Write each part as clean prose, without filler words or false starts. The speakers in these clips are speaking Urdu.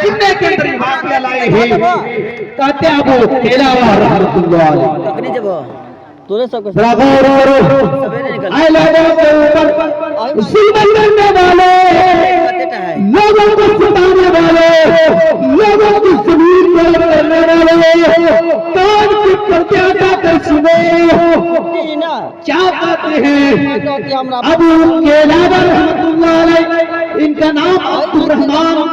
جننے کے اندر واقعہ لائے ہیں کہتے ہیں ابو قلابہ رحمۃ اللہ علیہ غور اے لوگوں کے اوپر ظلم کرنے والے لوگوں کو ستانے والے لوگوں کی زمین کو کرنے والے کان کی پردے ہٹا کر سنے کیا کہتے ہیں ابو قلابہ رحمۃ اللہ علیہ ان کا نام عبد الرحمن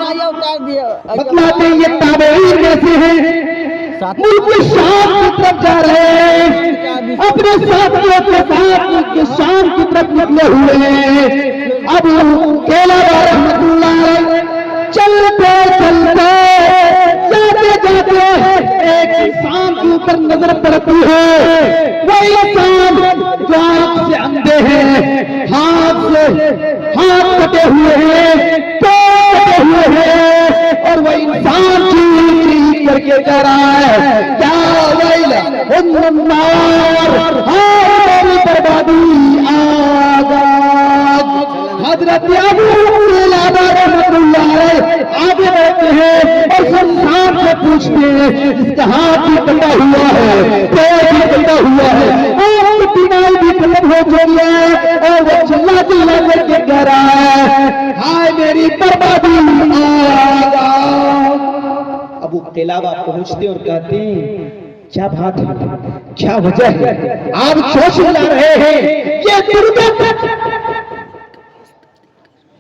بتلاتے ہیں یہ تابعین کیسے ہیں ملک شام کی طرف جا رہے ہیں اپنے ساتھیوں کے ساتھ ملک شام کی طرف نکلے ہوئے ہیں ابو قلابہ رحمۃ اللہ علیہ چلتے چلتے جاتے جاتے ایک انسان کے اوپر نظر پڑتی ہے وہ انسان جو آنکھ سے اندھے ہیں ہاتھ کٹے ہوئے ہیں کٹے ہوئے ہیں اور وہ انسان چیخ کر کے کہہ رہا ہے کیا ویلا النار ہماری بربادی آغاز حضرت ابو قلابہ رحمۃ اللہ علیہ آگے بڑھتے ہیں اور انسان سے پوچھتے ہیں جس کا ہاتھ بھی کٹا ہوا ہے پیر بھی کٹا ہوا ہے اور بینائی بھی ختم ہو چکی ہے اور وہ چلا چلا کر کے کہہ رہا ہے ہائے میری بربادی آغاز ابو قلابہ پہنچتے اور کہتے ہیں کیا بات ہے کیا وجہ ہے آپ کیوں چلا رہے ہیں یہ غربت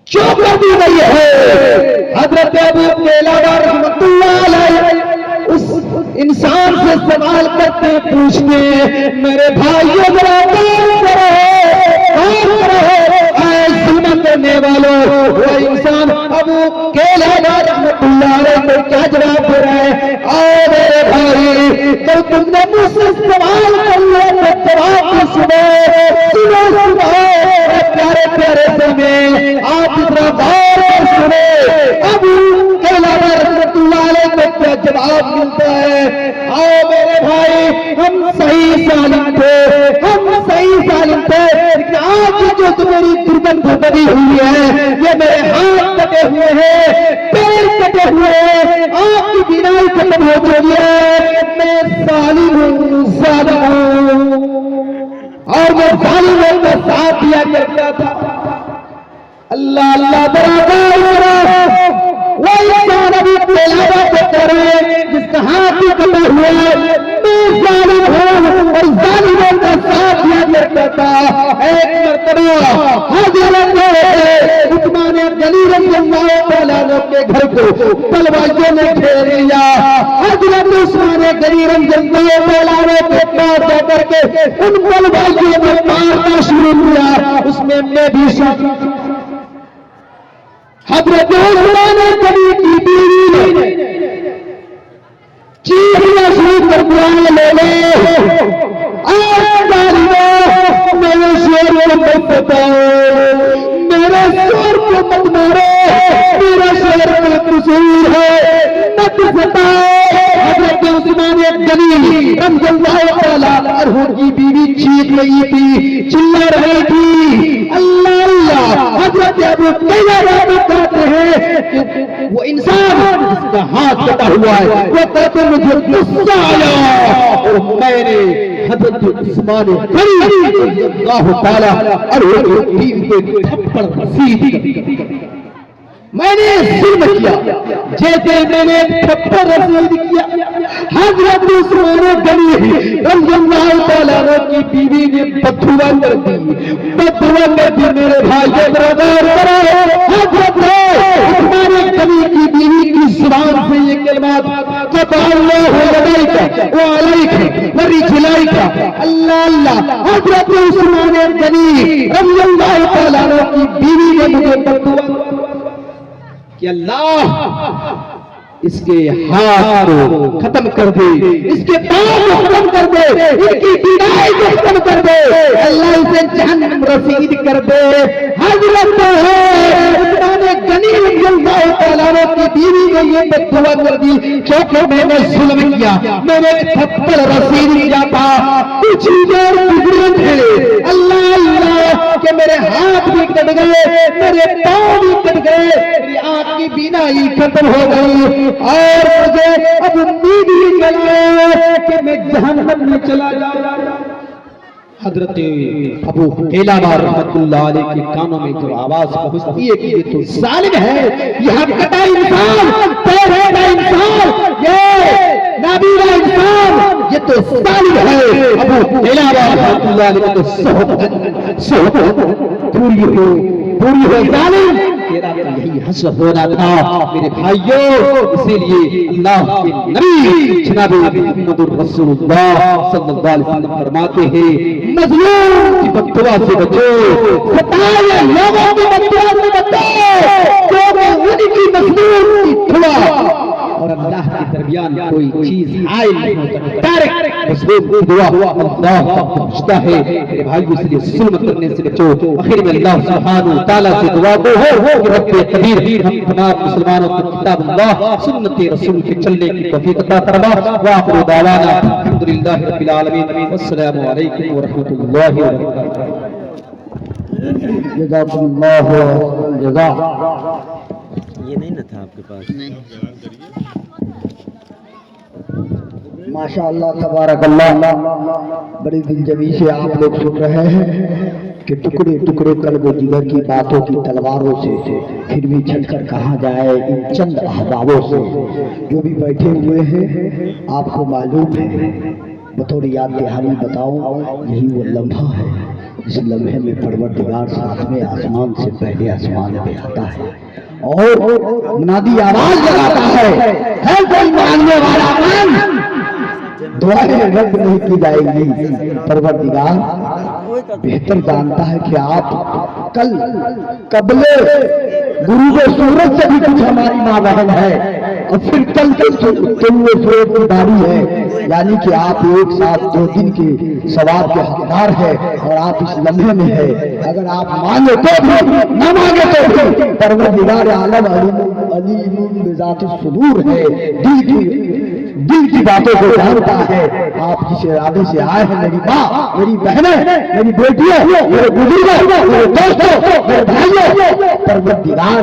کیوں کر دی گئی ہے حضرت ابو قلابہ رحمۃ اللہ علیہ اس انسان سے سوال کرتے پوچھتے میرے بھائیوں ذرا غور کرو اے ظلم کرنے والوں وہ انسان ابو قلابہ رحمۃ اللہ علیہ کو کیا جواب دے رہا ہے اے میرے بھائی تو تم نے مجھ سے سوال کر لیا تو جواب بھی سنو پیارے پیارے سے میں آپ اتنا غور سنے ابو قلابہ رحمۃ اللہ علیہ کو کیا جواب ملتا ہے آؤ میرے بھائی ہم صحیح سالم تھے لیکن آج جو تمہاری گردن بھری ہوئی ہے یہ میرے ہاتھ کٹے ہوئے ہیں پیر کٹے ہوئے ہیں آپ کی بینائی ختم ہو چکی ہے میں ظالم ہوں اور میں ظالموں کا ساتھ دیا کرتا تھا اللہ اللہ برابر وہ انسان ابو قلابہ کو کرے جس کا ہاتھ بھی کٹا ہوا ہے میں ظالم ہوں اور ظالموں کا ساتھ دیا کرتا تھا ایک مرتبہ حضرت عثمان غنی رضی اللہ تعالیٰ عنہ کے گھر کو تلواریوں نے گھیر لیا حضرت عثمان غنی رضی اللہ تعالیٰ عنہ کے پاس جا کر کے ان تلواریوں نے مارنا شروع کیا اس میں بھی شامل حضرت عثمان غنی کی بیوی نے چیخنا شروع کر دیا لے لے میرے شور کو مت بتاؤ میرے شور کو مت مارو میرا شور میں قصور ہے مت بتاؤ حضرت عثمان غنی رضی اللہ تعالیٰ عنہ کی بیوی چیخ رہی تھی چلا رہی تھی اللہ اللہ حضرت ابو قلابہ کہتے ہیں کہ وہ انسان جس کا ہاتھ کٹا ہوا ہے وہ کہتے ہیں مجھے غصہ آیا اور میں نے حضرت عثمان غنی رضی اللہ تعالیٰ عنہ کی بیوی کو تھپڑ رسید میں نے ظلم کیا جیسے میں نے تھپڑ رسید کیا حضرت عثمان غنی رضی اللہ تعالیٰ عنہ کی بیوی نے بددعا کر دی میرے بھائی برادر حضرت عثمان غنی کی بیوی کی زبان سے یہ کلمات قطع اللہ یدیک وعلیک ورجلیک اللہ اللہ حضرت عثمان غنی رضی اللہ تعالیٰ عنہ کی بیوی نے مجھے بددعا کہ اللہ اس کے ہاتھ کو ختم کر دے اس کے پاؤں کو ختم کر دے ان کی بینائی کو ختم کر دے اللہ اسے جہنم رسید کر دے حضرت عثمان غنی رضی اللہ تعالیٰ عنہ کی بیوی نے یہ بددعا کر دی کیونکہ میں نے ظلم کیا میں نے تھپڑ رسید کیا تھا کچھ دیر گزرے تھے اللہ اللہ کہ میرے ہاتھ بھی کٹ گئے، میرے پاؤں بھی کٹ گئے، میری آنکھ کی بینائی ختم ہو گئی، اور مجھے اب امید ہی چلے کہ میں جہنم میں چلا جاؤں۔ حضرت ابو قلابہ رحمت اللہ علیہ کے کانوں میں جو آواز پہنچتی ہے کہ یہ تو ظالم ہے، یہ حق کٹا انسان، توحید انسان، یہ نابینا انسان، یہ تو ظالم ہے۔ ابو قلابہ رحمت اللہ علیہ تو صحبت پوری ہو ظالم، تیرا تو یہی حسب ہونا تھا میرے بھائیوں۔ اسی لیے اللہ کے نبی جناب محمد الرسول اللہ صلی اللہ علیہ وسلم فرماتے ہیں مظلوم کی بددعا سے بچو، ستائے لوگوں کی بددعا سے بچو، کیونکہ ان کی مظلوم کی دعا اور اللہ کے درمیان کوئی چیز حائل نہیں ہوتا، ڈائریکٹ مظلوم کی دعا اللہ تک پہنچتا ہے۔ میرے بھائیو اس لیے ظلم کرنے سے بچو۔ آخر میں اللہ سبحانہ وتعالیٰ سے دعا کو ہو کہ رب قدیر ہم تمام مسلمانوں کو کتاب اللہ سنت رسول کے چلنے کی توفیق عطا فرما۔ وآخر دعوانا الحمدللہ رب العالمین، والسلام علیکم ورحمۃ اللہ وبرکاتہ۔ جزاکم اللہ الجزاء۔ یہ نہیں نہ تھا آپ کے پاس؟ ماشاء اللہ تبارک اللہ، بڑی دلجمی سے آپ لوگ سن رہے ہیں کہ ٹکڑے ٹکڑے قلب و جگر کی باتوں کی تلواروں سے پھر بھی چھٹ کر کہاں جائے ان چند احبابوں سے جو بھی بیٹھے ہوئے ہیں۔ آپ کو معلوم ہے، بطور یاد دہانی بتاؤں، یہی وہ لمحہ ہے جس لمحے میں پروردگار ساتویں آسمان سے پہلے آسمان پہ آتا ہے اور منادی آواز لگاتا ہے کوئی مانگنے والا مان، دعائیں رد نہیں کی جائے گی۔ پروردگار بہتر جانتا ہے کہ آپ کل قبل غروب سورج سے بھی کچھ ہماری ماں بہن ہے، اور پھر کل کے طلوع سورج کی باری ہے، یعنی کہ آپ ایک ساتھ 2 دن کے ثواب کے حقدار ہے، اور آپ اس لمحے میں ہے۔ اگر آپ مانگے تو بھی نہ مانگے تو بھی پروردگار عالم علیم بذات الصدور ہے، دل کی باتوں کو جانتا ہے۔ آپ جس ارادے سے آئے ہیں، میری ماں، میری بہنیں، میری بیٹیاں، میرے بزرگوں، میرے دوستوں، میرے بھائیوں، پروردگار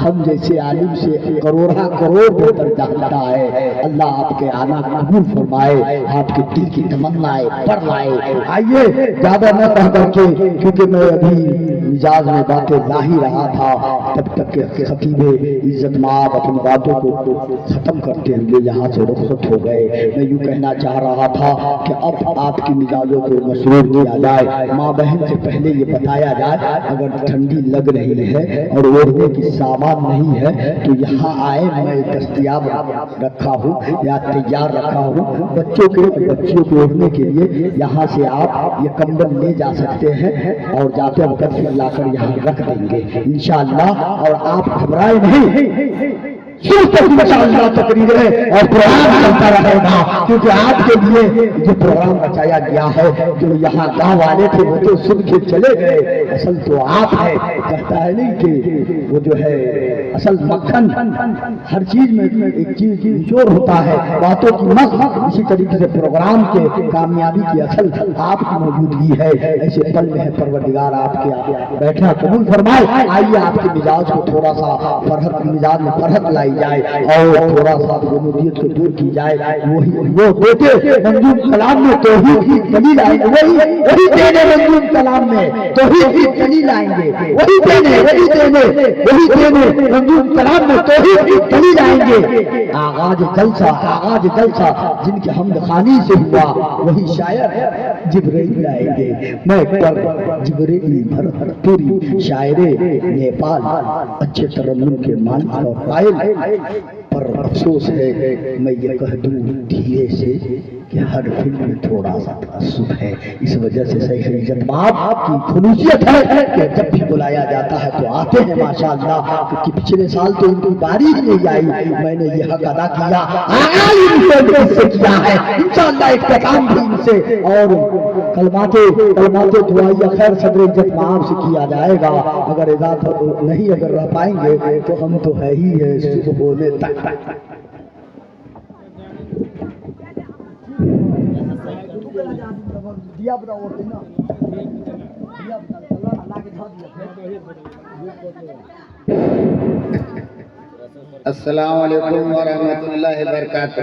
ہم جیسے عالم سے کروڑ بہتر جانتا ہے۔ اللہ آپ کے آنا قبول فرمائے، آپ کے دل کی تمنائیں پر لائے۔ آئیے زیادہ نہ کہہ کر کے، کیونکہ میں ابھی مزاج میں باتیں لا ہی رہا تھا، تب تک کہ خطیب عزت مآب اپنی باتوں کو ختم کرتے ہوئے یہاں سے رخصت ہو گئے۔ میں یوں کہنا چاہ رہا تھا کہ اب آپ کی مزاجوں کو مسرور کیا جائے، ماں بہن سے پہلے یہ بتایا جائے اگر ٹھنڈی لگ رہی ہے اور اوڑھنے کی سامان نہیں ہے تو یہاں آئے، میں دستیاب رکھا ہوں یا تیار رکھا ہوں بچوں کو اوڑھنے کے لیے۔ یہاں سے آپ یہ کمبل لے جا سکتے ہیں اور جاتے وقت پھر لا کر یہاں رکھ دیں گے انشاءاللہ، اور آپ گھبرائے نہیں، انشاءاللہ تقریر ہے اور پروگرام چلتا رہے گا، کیونکہ آپ کے لیے جو پروگرام بچایا گیا ہے۔ جو یہاں گاؤں والے تھے وہ تو سن کے چلے گئے، اصل تو آپ ہے۔ کہتا ہے نہیں کہ وہ جو ہے اصل مکھن، ہر چیز میں ایک چیز نچوڑ ہوتا ہے، باتوں کی مغز۔ اسی طریقے سے پروگرام کے کامیابی کی اصل آپ کی موجودگی ہے۔ ایسے پل میں ہے پروردگار آپ کے بیٹھنا قبول فرمائے۔ آئیے آپ کے مزاج کو تھوڑا سا فرحت، مزاج میں فرحت لائی جائے اور تھوڑا سا غموڈیت کو دور کی جائے۔ وہ بیٹے منظور کلام میں توحید کی دلیل آئیں گے، وہی دینے منظور کلام میں توحید کی دلیل آئیں گے، وہی دینے منظور کلام میں توحید کی دلیل آئیں گے۔ آغاز جلسہ جن کے حمد خوانی سے ہوا وہی شاعر جبرائیل آئیں گے۔ میں پر جبرائیل بھرت پوری شاعر نیپال، اچھے ترنم کے مالک اور قائل، پر افسوس ہے میں یہ کہہ دوں دھیرے سے کہ ہر فلم میں تھوڑا سا تعصب ہے۔ اس وجہ سے شیخ عزت مآب کی خصوصیت ہے کہ جب بھی بلایا جاتا ہے تو آتے ہیں ماشاءاللہ، کیونکہ پچھلے سال تو ان کی باری نہیں آئی، میں نے یہ حق ادا کیا، آغاز سے کیا ہے انشاءاللہ، اختتام بھی ان سے، اور کلمات دعائیہ خیر صدر عزت مآب سے کیا جائے گا۔ اگر اجازت نہیں اگر رہ پائیں گے تو ہم تو ہے ہی ہے صبح ہونے تک۔ دیا السلام علیکم ورحمۃ اللہ وبرکاتہ.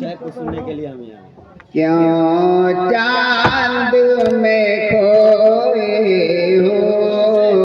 شاید کو سننے کے لیے ہم یہاں کیوں چاہتے